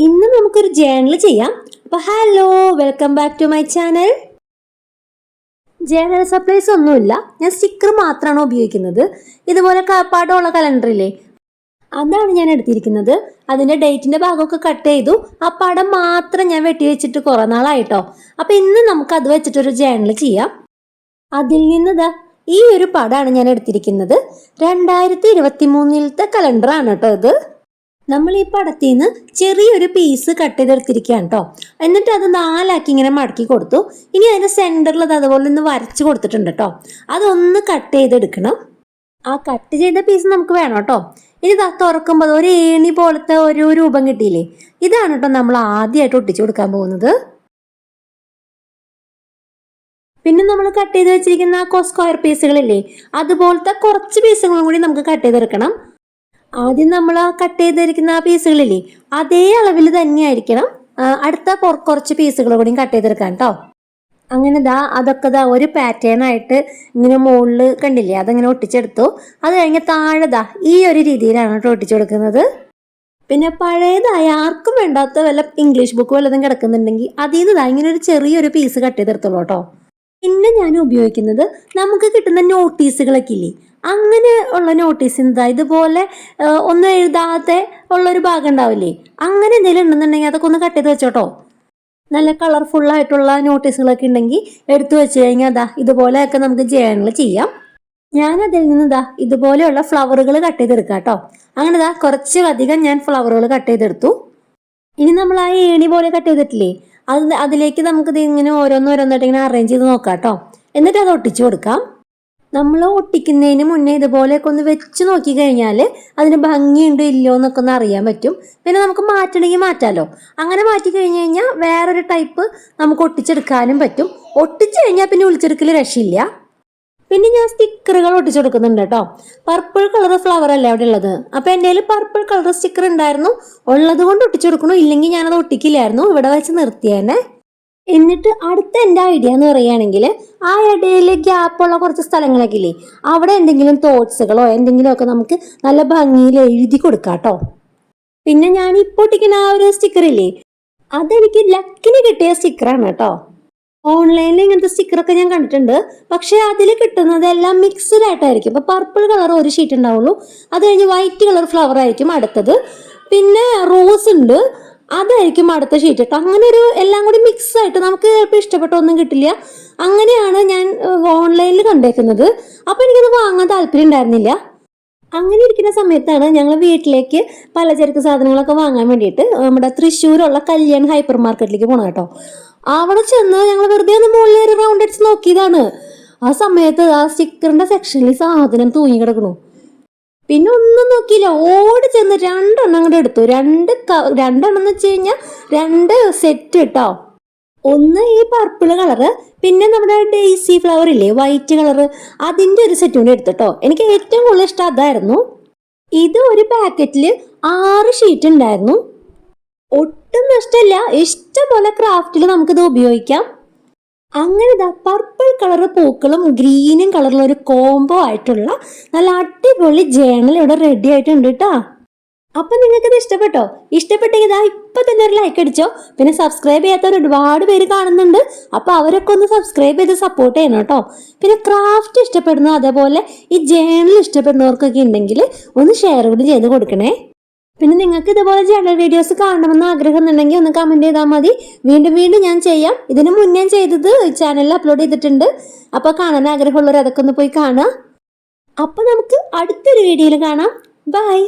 ഇന്ന് നമുക്കൊരു ജേണൽ ചെയ്യാം. അപ്പോൾ hello, welcome back to my channel. Journal supplies ഒന്നുമില്ല, ഞാൻ സ്റ്റിക്കർ മാത്രമാണ് ഉപയോഗിക്കുന്നത്. ഇതുപോലെ കാപ്പാടുള്ള കലണ്ടറില്ലേ, അതാണ് ഞാൻ എടുത്തിരിക്കുന്നത്. അതിന്റെ ഡേറ്റിന്റെ ഭാഗമൊക്കെ കട്ട് ചെയ്തു. ആ പടം മാത്രം ഞാൻ വെട്ടി വെച്ചിട്ട് കുറെ നാളായിട്ടോ. അപ്പൊ ഇന്ന് നമുക്ക് അത് വെച്ചിട്ടൊരു ജേണൽ ചെയ്യാം. അതിൽ നിന്ന് ഈ ഒരു പടമാണ് ഞാൻ എടുത്തിരിക്കുന്നത്. 2023 കലണ്ടറാണ് കേട്ടോ ഇത്. നമ്മൾ ഈ പടത്തിൽ നിന്ന് ചെറിയൊരു പീസ് കട്ട് ചെയ്തെടുത്തിരിക്കുകയാണ് കേട്ടോ. എന്നിട്ട് അത് 4 ഇങ്ങനെ മടക്കി കൊടുത്തു. ഇനി അതിന്റെ സെന്ററിൽ അത് അതുപോലെ ഒന്ന് വരച്ചു കൊടുത്തിട്ടുണ്ട് കേട്ടോ. അതൊന്ന് കട്ട് ചെയ്തെടുക്കണം. ആ കട്ട് ചെയ്ത പീസ് നമുക്ക് വേണം കേട്ടോ. ഇനി തുറക്കുമ്പോൾ ഒരു ഏണി പോലത്തെ ഒരു രൂപം കിട്ടിയില്ലേ, ഇതാണ് കേട്ടോ നമ്മൾ ആദ്യമായിട്ട് ഒട്ടിച്ചു കൊടുക്കാൻ പോകുന്നത്. പിന്നെ നമ്മൾ കട്ട് ചെയ്ത് വെച്ചിരിക്കുന്ന സ്ക്വയർ പീസുകളില്ലേ, അതുപോലത്തെ കുറച്ച് പീസുകളും കൂടി നമുക്ക് കട്ട് ചെയ്തെടുക്കണം. ആദ്യം നമ്മൾ കട്ട് ചെയ്തിരിക്കുന്ന ആ പീസുകളില്ലേ, അതേ അളവിൽ തന്നെയായിരിക്കണം അടുത്ത കുറച്ച് പീസുകൾ കൂടി കട്ട് ചെയ്തെടുക്കാൻ കേട്ടോ. അങ്ങനെ അതൊക്കെ ഒരു പാറ്റേൺ ആയിട്ട് ഇങ്ങനെ മുകളിൽ കണ്ടില്ലേ, അതങ്ങനെ ഒട്ടിച്ചെടുത്തു. അത് കഴിഞ്ഞ് താഴെ ഈ ഒരു രീതിയിലാണ് കേട്ടോ ഒട്ടിച്ചു കൊടുക്കുന്നത്. പിന്നെ പഴയതായ ആർക്കും വേണ്ടാത്ത വല്ല ഇംഗ്ലീഷ് ബുക്ക് വല്ലതും കിടക്കുന്നുണ്ടെങ്കിൽ അതിൽ നിന്ന് ഇങ്ങനെ ഒരു ചെറിയൊരു പീസ് കട്ട് ചെയ്തെടുത്തോളൂ കേട്ടോ. പിന്നെ ഞാൻ ഉപയോഗിക്കുന്നത് നമുക്ക് കിട്ടുന്ന നോട്ടീസുകളൊക്കെ ഇല്ലേ, അങ്ങനെ ഉള്ള നോട്ടീസ് ഇതുപോലെ ഒന്നും എഴുതാതെ ഉള്ളൊരു ഭാഗം ഉണ്ടാവില്ലേ, അങ്ങനെ എന്തെങ്കിലും ഉണ്ടെന്നുണ്ടെങ്കിൽ അതൊക്കെ ഒന്ന് കട്ട് ചെയ്ത് വെച്ചോട്ടോ. നല്ല കളർഫുൾ ആയിട്ടുള്ള നോട്ടീസുകളൊക്കെ ഉണ്ടെങ്കിൽ എടുത്തു വെച്ച് കഴിഞ്ഞാൽ ഇതുപോലെയൊക്കെ നമുക്ക് ജേണൽ ചെയ്യാം. ഞാൻ അതിൽ നിന്ന് ഇതുപോലെയുള്ള ഫ്ലവറുകൾ കട്ട് ചെയ്തെടുക്കാം കേട്ടോ. അങ്ങനെ കുറച്ച് അധികം ഞാൻ ഫ്ലവറുകൾ കട്ട് ചെയ്തെടുത്തു. ഇനി നമ്മൾ ആ ഏണി പോലെ കട്ട് ചെയ്തിട്ടില്ലേ, അതിലേക്ക് നമുക്കിത് ഇങ്ങനെ ഓരോന്നോരോന്നായിട്ട് ഇങ്ങനെ അറേഞ്ച് ചെയ്ത് നോക്കാം കേട്ടോ. എന്നിട്ട് അത് ഒട്ടിച്ചു കൊടുക്കാം. നമ്മൾ ഒട്ടിക്കുന്നതിന് മുന്നേ ഇതുപോലെയൊക്കെ ഒന്ന് വെച്ച് നോക്കി കഴിഞ്ഞാൽ അതിന് ഭംഗിയുണ്ടോ ഇല്ലയോ എന്നൊക്കെ ഒന്ന് അറിയാൻ പറ്റും. പിന്നെ നമുക്ക് മാറ്റണമെങ്കിൽ മാറ്റാലോ. അങ്ങനെ മാറ്റി കഴിഞ്ഞ് കഴിഞ്ഞാൽ വേറൊരു ടൈപ്പ് നമുക്ക് ഒട്ടിച്ചെടുക്കാനും പറ്റും. ഒട്ടിച്ചു കഴിഞ്ഞാൽ പിന്നെ ഒളിച്ചെടുക്കൽ രക്ഷയില്ല. പിന്നെ ഞാൻ സ്റ്റിക്കറുകൾ ഒട്ടിച്ചു കൊടുക്കുന്നുണ്ട് കേട്ടോ. പർപ്പിൾ കളർ ഫ്ലവർ അല്ലേ അവിടെ ഉള്ളത്. അപ്പൊ എൻ്റെ കയ്യിൽ പർപ്പിൾ കളർ സ്റ്റിക്കർ ഉണ്ടായിരുന്നു. ഉള്ളത് കൊണ്ട് ഒട്ടിച്ചു കൊടുക്കണു, ഇല്ലെങ്കിൽ ഞാനത് ഒട്ടിക്കില്ലായിരുന്നു, ഇവിടെ വെച്ച് നിർത്തിയേനെ. എന്നിട്ട് അടുത്ത എൻ്റെ ഐഡിയ എന്ന് പറയുകയാണെങ്കിൽ, ആ ഇടയിൽ ഗ്യാപ്പുള്ള കുറച്ച് സ്ഥലങ്ങളൊക്കെ ഇല്ലേ, അവിടെ എന്തെങ്കിലും തോട്ട്സുകളോ എന്തെങ്കിലുമൊക്കെ നമുക്ക് നല്ല ഭംഗിയിൽ എഴുതി കൊടുക്കാം കേട്ടോ. പിന്നെ ഞാൻ ഇപ്പോൾ ഒട്ടിക്കുന്ന ആ ഒരു സ്റ്റിക്കർ ഇല്ലേ, അതെനിക്ക് ലക്കിന് കിട്ടിയ സ്റ്റിക്കറാണ് കേട്ടോ. ഓൺലൈനിൽ ഇങ്ങനത്തെ സ്റ്റിക്കറൊക്കെ ഞാൻ കണ്ടിട്ടുണ്ട്, പക്ഷെ അതിൽ കിട്ടുന്നതെല്ലാം മിക്സ്ഡ് ആയിട്ടായിരിക്കും. ഇപ്പൊ പർപ്പിൾ കളർ ഒരു ഷീറ്റ് ഉണ്ടാവുള്ളൂ, അത് കഴിഞ്ഞ് വൈറ്റ് കളർ ഫ്ലവർ ആയിരിക്കും അടുത്തത്, പിന്നെ റോസ് ഉണ്ട്, അതായിരിക്കും അടുത്ത ഷീറ്റ് കേട്ടോ. അങ്ങനെ ഒരു എല്ലാം കൂടി മിക്സ് ആയിട്ട് നമുക്ക് ചിലപ്പോൾ ഇഷ്ടപ്പെട്ട ഒന്നും കിട്ടില്ല. അങ്ങനെയാണ് ഞാൻ ഓൺലൈനിൽ കണ്ടേക്കുന്നത്. അപ്പൊ എനിക്കത് വാങ്ങാൻ താല്പര്യം ഉണ്ടായിരുന്നില്ല. അങ്ങനെ ഇരിക്കുന്ന സമയത്താണ് ഞങ്ങൾ വീട്ടിലേക്ക് പലചരക്ക് സാധനങ്ങളൊക്കെ വാങ്ങാൻ വേണ്ടിയിട്ട് നമ്മുടെ തൃശ്ശൂരുള്ള കല്യാൺ ഹൈപ്പർ മാർക്കറ്റിലേക്ക് പോകണം കേട്ടോ. അവിടെ ചെന്ന് ഞങ്ങൾ വെറുതെ ഒന്ന് മുകളിൽ ഒരു റൗണ്ട് അടിച്ച് നോക്കിയതാണ്. ആ സമയത്ത് ആ സ്റ്റിക്കറിന്റെ സെക്ഷനിൽ സാധനം തൂങ്ങി കിടക്കണു. പിന്നെ ഒന്നും നോക്കിയില്ല, ഓടി ചെന്ന് 2 എണ്ണം അങ്ങോട്ട് എടുത്തു. 2 എണ്ണം എന്ന് വെച്ച് കഴിഞ്ഞാൽ 2 സെറ്റ് കേട്ടോ. ഒന്ന് ഈ പർപ്പിൾ കളറ്, പിന്നെ നമ്മുടെ ഡെയ്സി ഫ്ലവർ ഇല്ലേ വൈറ്റ് കളറ്, അതിന്റെ ഒരു സെറ്റ് കൂടി എടുത്തിട്ടോ. എനിക്ക് ഏറ്റവും കൂടുതൽ ഇഷ്ടം അതായിരുന്നു. ഇത് ഒരു പാക്കറ്റിൽ 6 ഷീറ്റ് ഉണ്ടായിരുന്നു. ഒട്ടും നഷ്ടമില്ല, ഇഷ്ടംപോലെ ക്രാഫ്റ്റിൽ നമുക്കിത് ഉപയോഗിക്കാം. അങ്ങനെ പർപ്പിൾ കളർ പൂക്കളും ഗ്രീനും കളറിലുള്ള ഒരു കോംബോ ആയിട്ടുള്ള നല്ല അടിപൊളി ജേണൽ ഇവിടെ റെഡി ആയിട്ടുണ്ട് കേട്ടോ. അപ്പൊ നിങ്ങൾക്ക് ഇത് ഇഷ്ടപ്പെട്ടോ? ഇഷ്ടപ്പെട്ടെങ്കിൽ ഇപ്പൊ തന്നെ ഒരു ലൈക്ക് അടിച്ചോ. പിന്നെ സബ്സ്ക്രൈബ് ചെയ്യാത്തവർ ഒരുപാട് പേര് കാണുന്നുണ്ട്, അപ്പൊ അവരൊക്കെ ഒന്ന് സബ്സ്ക്രൈബ് ചെയ്ത് സപ്പോർട്ട് ചെയ്യണം കേട്ടോ. പിന്നെ ക്രാഫ്റ്റ് ഇഷ്ടപ്പെടുന്ന അതേപോലെ ഈ ജേണൽ ഇഷ്ടപ്പെടുന്നവർക്കൊക്കെ ഉണ്ടെങ്കിൽ ഒന്ന് ഷെയർ കൂടി ചെയ്ത് കൊടുക്കണേ. പിന്നെ നിങ്ങൾക്ക് ഇതുപോലെ ജേണൽ വീഡിയോസ് കാണണമെന്ന് ആഗ്രഹം ഉണ്ടെങ്കിൽ ഒന്ന് കമന്റ് ചെയ്താൽ മതി. വീണ്ടും വീണ്ടും ഞാൻ ചെയ്യാം. ഇതിനു മുന്നേ ചെയ്തത് ചാനലിൽ അപ്ലോഡ് ചെയ്തിട്ടുണ്ട്. അപ്പൊ കാണാൻ ആഗ്രഹമുള്ളവർ അതൊക്കെ ഒന്ന് പോയി കാണുക. അപ്പൊ നമുക്ക് അടുത്തൊരു വീഡിയോയിൽ കാണാം. ബൈ.